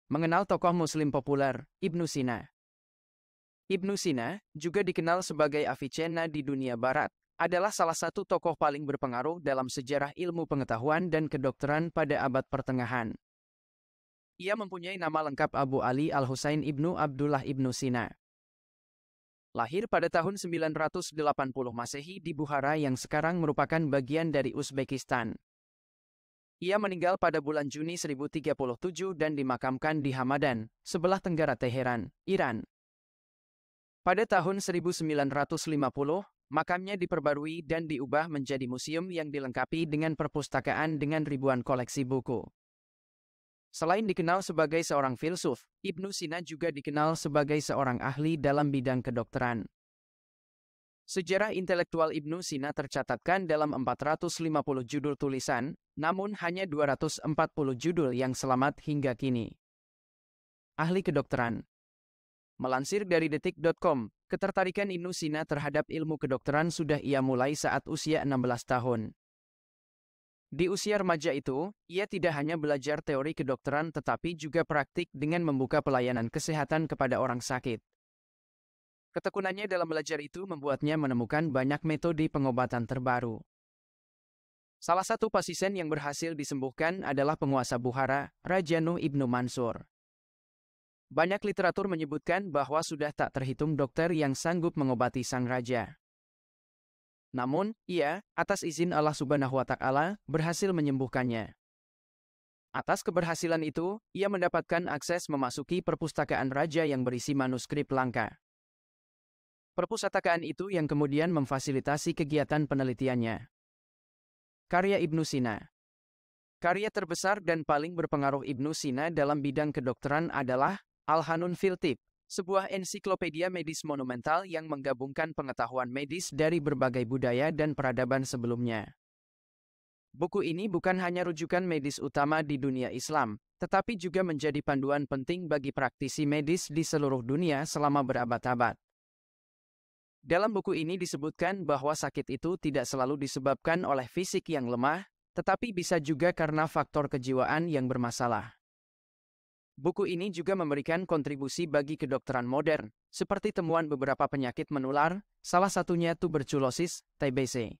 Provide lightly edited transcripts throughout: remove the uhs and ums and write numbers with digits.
mengenal tokoh Muslim populer, Ibnu Sina. Ibnu Sina, juga dikenal sebagai Avicenna di dunia barat, adalah salah satu tokoh paling berpengaruh dalam sejarah ilmu pengetahuan dan kedokteran pada abad pertengahan. Ia mempunyai nama lengkap Abu Ali Al-Husain Ibnu Abdullah Ibnu Sina. Lahir pada tahun 980 Masehi di Bukhara yang sekarang merupakan bagian dari Uzbekistan. Ia meninggal pada bulan Juni 1037 dan dimakamkan di Hamadan, sebelah tenggara Teheran, Iran. Pada tahun 1950, makamnya diperbarui dan diubah menjadi museum yang dilengkapi dengan perpustakaan dengan ribuan koleksi buku. Selain dikenal sebagai seorang filsuf, Ibnu Sina juga dikenal sebagai seorang ahli dalam bidang kedokteran. Sejarah intelektual Ibnu Sina tercatatkan dalam 450 judul tulisan, namun hanya 240 judul yang selamat hingga kini. Ahli kedokteran. Melansir dari detik.com, ketertarikan Ibnu Sina terhadap ilmu kedokteran sudah ia mulai saat usia 16 tahun. Di usia remaja itu, ia tidak hanya belajar teori kedokteran tetapi juga praktik dengan membuka pelayanan kesehatan kepada orang sakit. Ketekunannya dalam belajar itu membuatnya menemukan banyak metode pengobatan terbaru. Salah satu pasien yang berhasil disembuhkan adalah penguasa Bukhara, Raja Nuh Ibnu Mansur. Banyak literatur menyebutkan bahwa sudah tak terhitung dokter yang sanggup mengobati sang raja. Namun, ia, atas izin Allah Subhanahu wa Ta'ala, berhasil menyembuhkannya. Atas keberhasilan itu, ia mendapatkan akses memasuki perpustakaan raja yang berisi manuskrip langka. Perpustakaan itu yang kemudian memfasilitasi kegiatan penelitiannya. Karya Ibnu Sina. Karya terbesar dan paling berpengaruh Ibnu Sina dalam bidang kedokteran adalah Al-Hanun fil Tibb, sebuah ensiklopedia medis monumental yang menggabungkan pengetahuan medis dari berbagai budaya dan peradaban sebelumnya. Buku ini bukan hanya rujukan medis utama di dunia Islam, tetapi juga menjadi panduan penting bagi praktisi medis di seluruh dunia selama berabad-abad. Dalam buku ini disebutkan bahwa sakit itu tidak selalu disebabkan oleh fisik yang lemah, tetapi bisa juga karena faktor kejiwaan yang bermasalah. Buku ini juga memberikan kontribusi bagi kedokteran modern, seperti temuan beberapa penyakit menular, salah satunya tuberkulosis, TBC.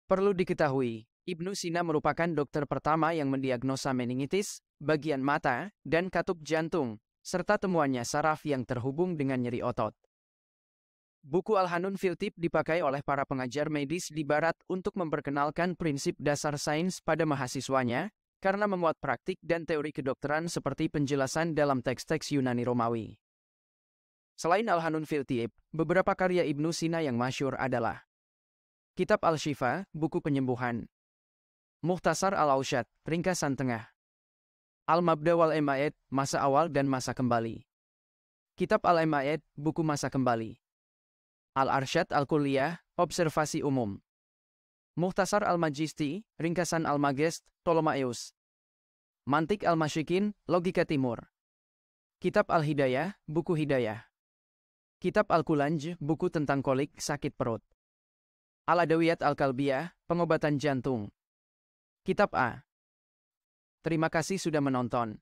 Perlu diketahui, Ibnu Sina merupakan dokter pertama yang mendiagnosa meningitis, bagian mata, dan katup jantung, serta temuannya saraf yang terhubung dengan nyeri otot. Buku Al-Hanun fil Tibb dipakai oleh para pengajar medis di Barat untuk memperkenalkan prinsip dasar sains pada mahasiswanya, karena memuat praktik dan teori kedokteran seperti penjelasan dalam teks-teks Yunani Romawi. Selain Al-Hanun fil Tibb, beberapa karya Ibnu Sina yang masyhur adalah Kitab Al-Shifa, buku penyembuhan. Mukhtasar Al-Aushad, ringkasan tengah. Al-Mabda wal Emaed, masa awal dan masa kembali. Kitab Al-Emaed, buku masa kembali. Al-Arsyad Al-Kulliyah, observasi umum. Mukhtasar Al-Majisti, ringkasan Al-Magest, Ptolemeus. Mantik Al-Masyikin, logika timur. Kitab Al-Hidayah, buku hidayah. Kitab Al-Kulanj, buku tentang kolik, sakit perut. Al-Adawiyat Al-Kalbiyah, pengobatan jantung. Kitab A. Terima kasih sudah menonton.